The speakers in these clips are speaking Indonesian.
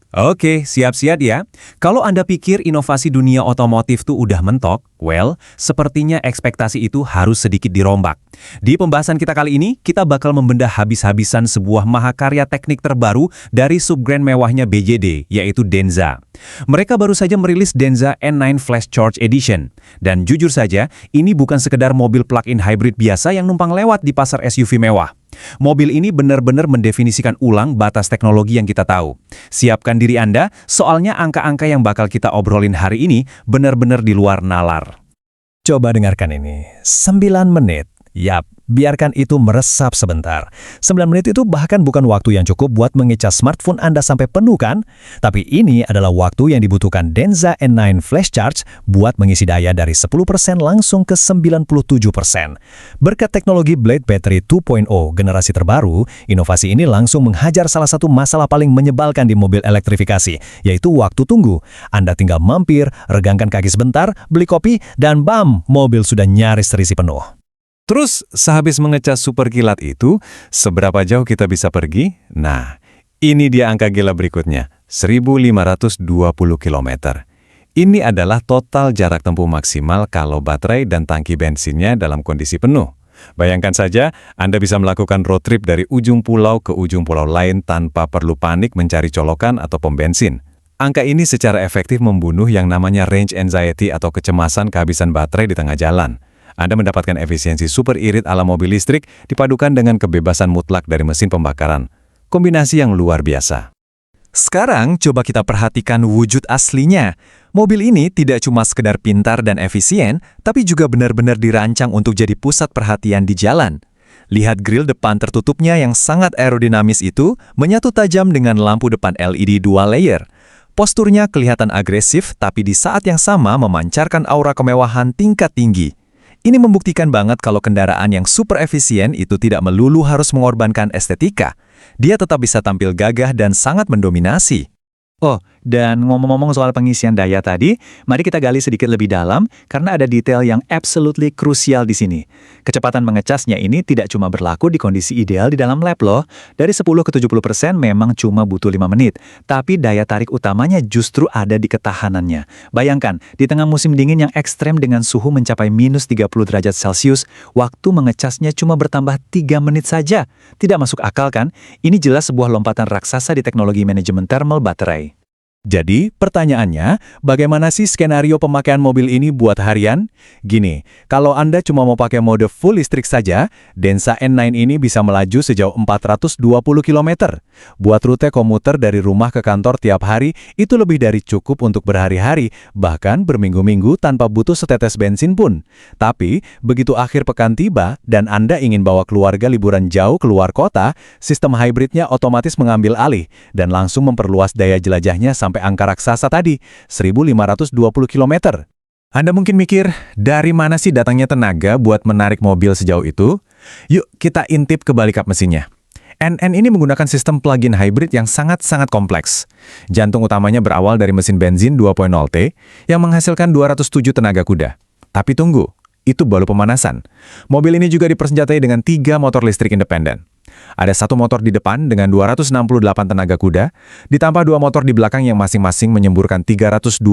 Oke, siap-siap ya. Kalau Anda pikir inovasi dunia otomotif tuh udah mentok, well, sepertinya ekspektasi itu harus sedikit dirombak. Di pembahasan kita kali ini, kita bakal membedah habis-habisan sebuah mahakarya teknik terbaru dari subbrand mewahnya BYD, yaitu Denza. Mereka baru saja merilis Denza N9 Flash Charge Edition. Dan jujur saja, ini bukan sekedar mobil plug-in hybrid biasa yang numpang lewat di pasar SUV mewah. Mobil ini benar-benar mendefinisikan ulang batas teknologi yang kita tahu. Siapkan diri Anda, soalnya angka-angka yang bakal kita obrolin hari ini benar-benar di luar nalar. Coba dengarkan ini, 9 menit. Yap, biarkan itu meresap sebentar. 9 menit itu bahkan bukan waktu yang cukup buat mengecas smartphone Anda sampai penuh kan? Tapi ini adalah waktu yang dibutuhkan Denza N9 Flash Charge buat mengisi daya dari 10% langsung ke 97%. Berkat teknologi Blade Battery 2.0 generasi terbaru, inovasi ini langsung menghajar salah satu masalah paling menyebalkan di mobil elektrifikasi, yaitu waktu tunggu. Anda tinggal mampir, regangkan kaki sebentar, beli kopi, dan bam, mobil sudah nyaris terisi penuh. Terus, sehabis mengecas super kilat itu, seberapa jauh kita bisa pergi? Nah, ini dia angka gila berikutnya, 1.520 km. Ini adalah total jarak tempuh maksimal kalau baterai dan tangki bensinnya dalam kondisi penuh. Bayangkan saja, Anda bisa melakukan road trip dari ujung pulau ke ujung pulau lain tanpa perlu panik mencari colokan atau pom bensin. Angka ini secara efektif membunuh yang namanya range anxiety atau kecemasan kehabisan baterai di tengah jalan. Anda mendapatkan efisiensi super irit ala mobil listrik dipadukan dengan kebebasan mutlak dari mesin pembakaran. Kombinasi yang luar biasa. Sekarang coba kita perhatikan wujud aslinya. Mobil ini tidak cuma sekedar pintar dan efisien, tapi juga benar-benar dirancang untuk jadi pusat perhatian di jalan. Lihat grill depan tertutupnya yang sangat aerodinamis itu menyatu tajam dengan lampu depan LED dual layer. Posturnya kelihatan agresif, tapi di saat yang sama memancarkan aura kemewahan tingkat tinggi. Ini membuktikan banget kalau kendaraan yang super efisien itu tidak melulu harus mengorbankan estetika. Dia tetap bisa tampil gagah dan sangat mendominasi. Oh, dan ngomong-ngomong soal pengisian daya tadi, mari kita gali sedikit lebih dalam karena ada detail yang absolutely krusial di sini. Kecepatan mengecasnya ini tidak cuma berlaku di kondisi ideal di dalam lap loh. Dari 10 ke 70% memang cuma butuh 5 menit, tapi daya tarik utamanya justru ada di ketahanannya. Bayangkan, di tengah musim dingin yang ekstrem dengan suhu mencapai minus 30 derajat Celcius, waktu mengecasnya cuma bertambah 3 menit saja. Tidak masuk akal kan? Ini jelas sebuah lompatan raksasa di teknologi manajemen thermal baterai. Jadi, pertanyaannya, bagaimana sih skenario pemakaian mobil ini buat harian? Gini, kalau Anda cuma mau pakai mode full listrik saja, Denza N9 ini bisa melaju sejauh 420 km. Buat rute komuter dari rumah ke kantor tiap hari, itu lebih dari cukup untuk berhari-hari, bahkan berminggu-minggu tanpa butuh setetes bensin pun. Tapi, begitu akhir pekan tiba, dan Anda ingin bawa keluarga liburan jauh keluar kota, sistem hybridnya otomatis mengambil alih, dan langsung memperluas daya jelajahnya sampai angka raksasa tadi, 1.520 km. Anda mungkin mikir, dari mana sih datangnya tenaga buat menarik mobil sejauh itu? Yuk, kita intip ke balik kap mesinnya. N9 ini menggunakan sistem plug-in hybrid yang sangat-sangat kompleks. Jantung utamanya berawal dari mesin bensin 2.0T yang menghasilkan 207 tenaga kuda. Tapi tunggu, itu baru pemanasan. Mobil ini juga dipersenjatai dengan 3 motor listrik independen. Ada satu motor di depan dengan 268 tenaga kuda, ditambah 2 motor di belakang yang masing-masing menyemburkan 322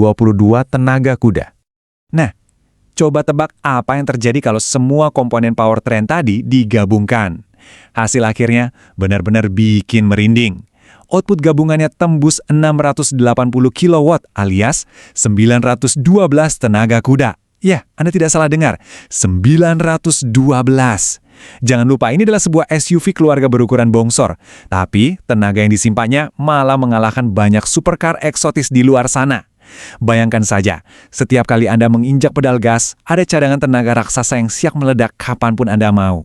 tenaga kuda. Nah, coba tebak apa yang terjadi kalau semua komponen powertrain tadi digabungkan. Hasil akhirnya benar-benar bikin merinding. Output gabungannya tembus 680 kW alias 912 tenaga kuda. Ya, Anda tidak salah dengar, 912. Jangan lupa ini adalah sebuah SUV keluarga berukuran bongsor, tapi tenaga yang disimpannya malah mengalahkan banyak supercar eksotis di luar sana. Bayangkan saja, setiap kali Anda menginjak pedal gas, ada cadangan tenaga raksasa yang siap meledak kapanpun Anda mau.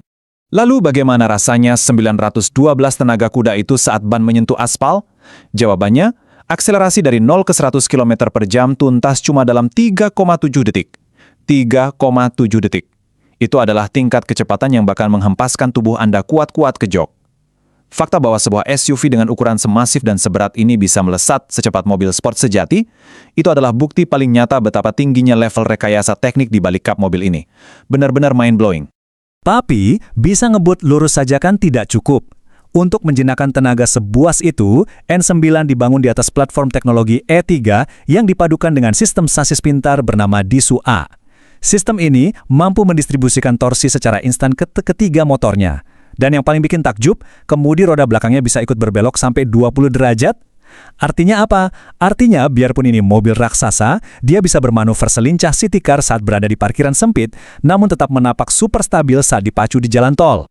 Lalu bagaimana rasanya 912 tenaga kuda itu saat ban menyentuh aspal? Jawabannya, akselerasi dari 0 ke 100 km per jam tuntas cuma dalam 3,7 detik. 3,7 detik. Itu adalah tingkat kecepatan yang bakal menghempaskan tubuh Anda kuat-kuat ke jok. Fakta bahwa sebuah SUV dengan ukuran semasif dan seberat ini bisa melesat secepat mobil sport sejati, itu adalah bukti paling nyata betapa tingginya level rekayasa teknik di balik kap mobil ini. Benar-benar mind-blowing. Tapi, bisa ngebut lurus saja kan tidak cukup. Untuk menjinakkan tenaga sebuas itu, N9 dibangun di atas platform teknologi E3 yang dipadukan dengan sistem sasis pintar bernama Disu A. Sistem ini mampu mendistribusikan torsi secara instan ke ketiga motornya. Dan yang paling bikin takjub, kemudi roda belakangnya bisa ikut berbelok sampai 20 derajat. Artinya apa? Artinya biarpun ini mobil raksasa, dia bisa bermanuver selincah city car saat berada di parkiran sempit, namun tetap menapak super stabil saat dipacu di jalan tol.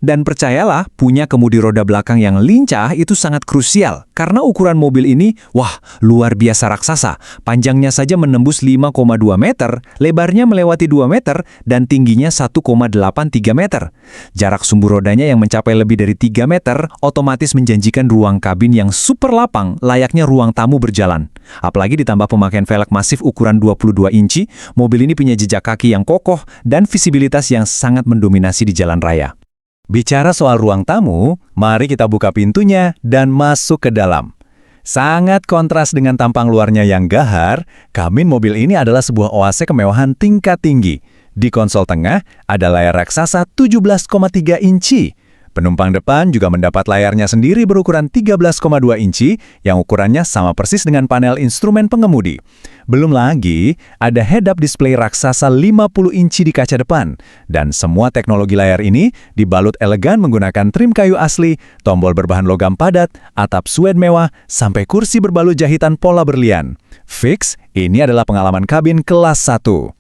Dan percayalah, punya kemudi roda belakang yang lincah itu sangat krusial. Karena ukuran mobil ini, wah, luar biasa raksasa. Panjangnya saja menembus 5,2 meter, lebarnya melewati 2 meter, dan tingginya 1,83 meter. Jarak sumbu rodanya yang mencapai lebih dari 3 meter, otomatis menjanjikan ruang kabin yang super lapang, layaknya ruang tamu berjalan. Apalagi ditambah pemakaian velg masif ukuran 22 inci, mobil ini punya jejak kaki yang kokoh dan visibilitas yang sangat mendominasi di jalan raya. Bicara soal ruang tamu, mari kita buka pintunya dan masuk ke dalam. Sangat kontras dengan tampang luarnya yang gahar, kabin mobil ini adalah sebuah oase kemewahan tingkat tinggi. Di konsol tengah, ada layar raksasa 17,3 inci. Penumpang depan juga mendapat layarnya sendiri berukuran 13,2 inci yang ukurannya sama persis dengan panel instrumen pengemudi. Belum lagi, ada head-up display raksasa 50 inci di kaca depan. Dan semua teknologi layar ini dibalut elegan menggunakan trim kayu asli, tombol berbahan logam padat, atap suede mewah, sampai kursi berbalut jahitan pola berlian. Fix, ini adalah pengalaman kabin kelas 1.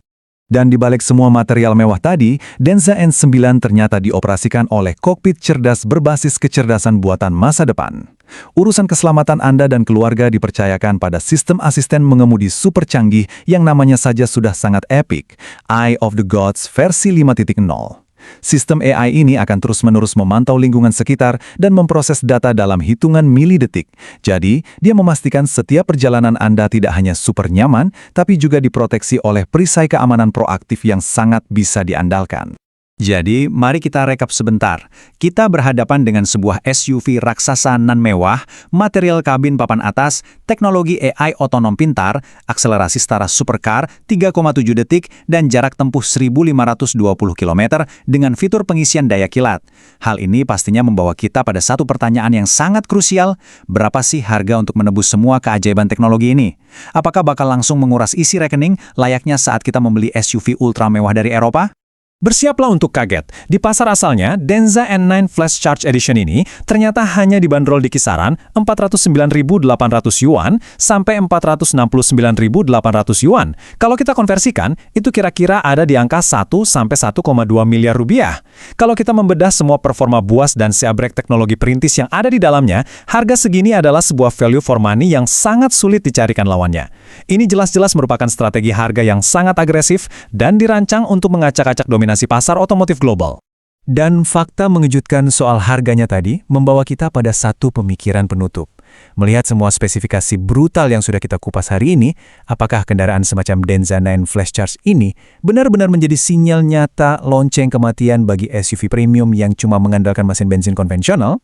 Dan di balik semua material mewah tadi, Denza N9 ternyata dioperasikan oleh kokpit cerdas berbasis kecerdasan buatan masa depan. Urusan keselamatan Anda dan keluarga dipercayakan pada sistem asisten mengemudi super canggih yang namanya saja sudah sangat epic, Eye of the Gods versi 5.0. Sistem AI ini akan terus-menerus memantau lingkungan sekitar dan memproses data dalam hitungan milidetik. Jadi, dia memastikan setiap perjalanan Anda tidak hanya super nyaman, tapi juga diproteksi oleh perisai keamanan proaktif yang sangat bisa diandalkan. Jadi, mari kita rekap sebentar. Kita berhadapan dengan sebuah SUV raksasa nan mewah, material kabin papan atas, teknologi AI otonom pintar, akselerasi setara supercar 3,7 detik, dan jarak tempuh 1.520 km dengan fitur pengisian daya kilat. Hal ini pastinya membawa kita pada satu pertanyaan yang sangat krusial, berapa sih harga untuk menebus semua keajaiban teknologi ini? Apakah bakal langsung menguras isi rekening layaknya saat kita membeli SUV ultra mewah dari Eropa? Bersiaplah untuk kaget. Di pasar asalnya, Denza N9 Flash Charge Edition ini ternyata hanya dibanderol di kisaran 409.800 yuan sampai 469.800 yuan. Kalau kita konversikan, itu kira-kira ada di angka 1 sampai 1,2 miliar rupiah. Kalau kita membedah semua performa buas dan seabrek teknologi perintis yang ada di dalamnya, harga segini adalah sebuah value for money yang sangat sulit dicarikan lawannya. Ini jelas-jelas merupakan strategi harga yang sangat agresif dan dirancang untuk mengacak-acak dominasi pasar otomotif global. Dan fakta mengejutkan soal harganya tadi membawa kita pada satu pemikiran penutup. Melihat semua spesifikasi brutal yang sudah kita kupas hari ini, apakah kendaraan semacam Denza 9 Flash Charge ini benar-benar menjadi sinyal nyata lonceng kematian bagi SUV premium yang cuma mengandalkan mesin bensin konvensional?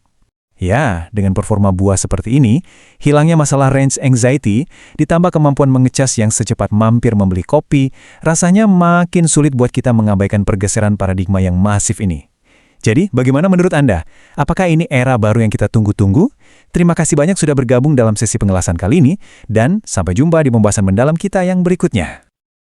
Ya, dengan performa buas seperti ini, hilangnya masalah range anxiety, ditambah kemampuan mengecas yang secepat mampir membeli kopi, rasanya makin sulit buat kita mengabaikan pergeseran paradigma yang masif ini. Jadi, bagaimana menurut Anda? Apakah ini era baru yang kita tunggu-tunggu? Terima kasih banyak sudah bergabung dalam sesi pengelasan kali ini, dan sampai jumpa di pembahasan mendalam kita yang berikutnya.